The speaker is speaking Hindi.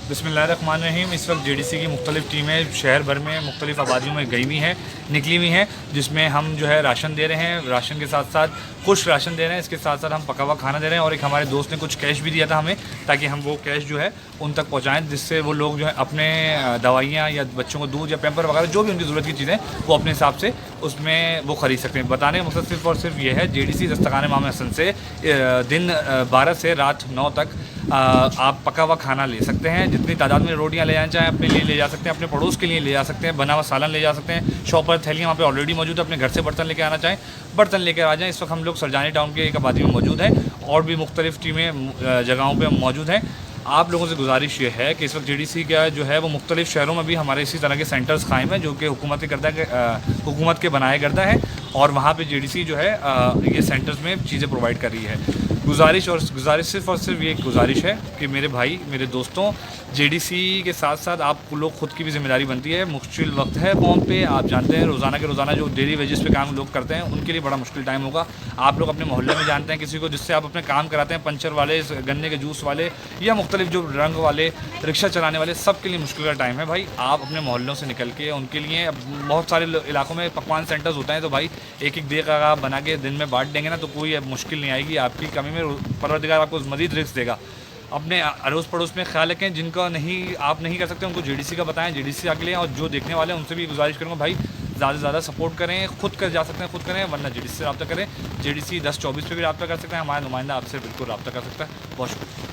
बिस्मिल्लाहिर्रहमानिर्रहीम। इस वक्त जेडीसी की मुख्तलिफ़ टीमें शहर भर में मुख्तलिफ़ आबादियों में गई हुई हैं, निकली हुई हैं, जिसमें हम जो है राशन दे रहे हैं। राशन के साथ साथ कुछ राशन दे रहे हैं, इसके साथ साथ हम पका हुआ खाना दे रहे हैं। और एक हमारे दोस्त ने कुछ कैश भी दिया था हमें, ताकि हम वो कैश जो है उन तक पहुँचाएँ, जिससे वो लोग जो है अपने दवाइयाँ या बच्चों को दूध या पैम्पर वगैरह जो भी उनकी ज़रूरत की चीज़ें वो अपने हिसाब से उसमें वो ख़रीद सकते हैं। बताने का मकसद सिर्फ़ और सिर्फ ये है, जेडीसी दस्तखाने इमाम हसन से दिन 12 से रात 9 तक आप पका हुआ खाना ले सकते हैं। जितनी तादाद में रोटियां ले जाना चाहें अपने लिए ले जा सकते हैं, अपने पड़ोस के लिए ले जा सकते हैं, बना हुआ सालन ले जा सकते हैं। शॉप पर थैलियाँ वहाँ पे ऑलरेडी मौजूद है। अपने घर से बर्तन लेके आना चाहें, बर्तन लेकर आ जाएँ। इस वक्त हम लोग सरजानी टाउन के एक आबादी में मौजूद हैं, और भी मुख्तलिफ़ टीमें जगहों पर मौजूद हैं। आप लोगों से गुजारिश ये है कि इस वक्त जेडीसी का जो है वो मुख्तलिफ़ शहरों में भी हमारे इसी तरह के सेंटर्स कायम हैं, जो कि हुकूमत के बनाए करता है, और वहाँ पे जेडीसी जो है ये सेंटर्स में चीज़ें प्रोवाइड कर रही है। गुजारिश सिर्फ़ और सिर्फ ये गुजारिश है कि मेरे भाई, मेरे दोस्तों, जेडीसी के साथ साथ आप लोग खुद की भी ज़िम्मेदारी बनती है। मुश्किल वक्त है कौम पे, आप जानते हैं रोज़ाना के रोज़ाना जो डेली वेजेस पे काम लोग करते हैं उनके लिए बड़ा मुश्किल टाइम होगा। आप लोग अपने मोहल्ले में जानते हैं किसी को जिससे आप अपने काम कराते हैं, पंचर वाले, गन्ने के जूस वाले, या मुख्तलिफ जो रंग वाले, रिक्शा चलाने वाले, सब के लिए मुश्किल का टाइम है भाई। आप अपने मोहल्लों से निकल के उनके लिए, बहुत सारे इलाकों में पकवान सेंटर्स होते हैं, तो भाई एक एक देख आप बना के दिन में बांट देंगे ना, तो कोई मुश्किल नहीं आएगी आपकी कमी में। परवरदिगार आपको मज़ीद रिस्क देगा। अपने अड़ोस पड़ोस में ख्याल रखें, जिनका नहीं आप नहीं कर सकते उनको जेडीसी का बताएं, जेडीसी आके लें। और जो देखने वाले हैं उनसे भी गुजारिश करूँगा भाई, ज़्यादा से ज़्यादा सपोर्ट करें। खुद कर जा सकते हैं खुद करें, वरना जेडीसी से रब्ता करें। जेडीसी 1024 पे भी रब्ता कर सकते हैं, हमारा नुमाइंदा आपसे बिल्कुल रब्ता कर सकता है। बहुत शुक्रिया।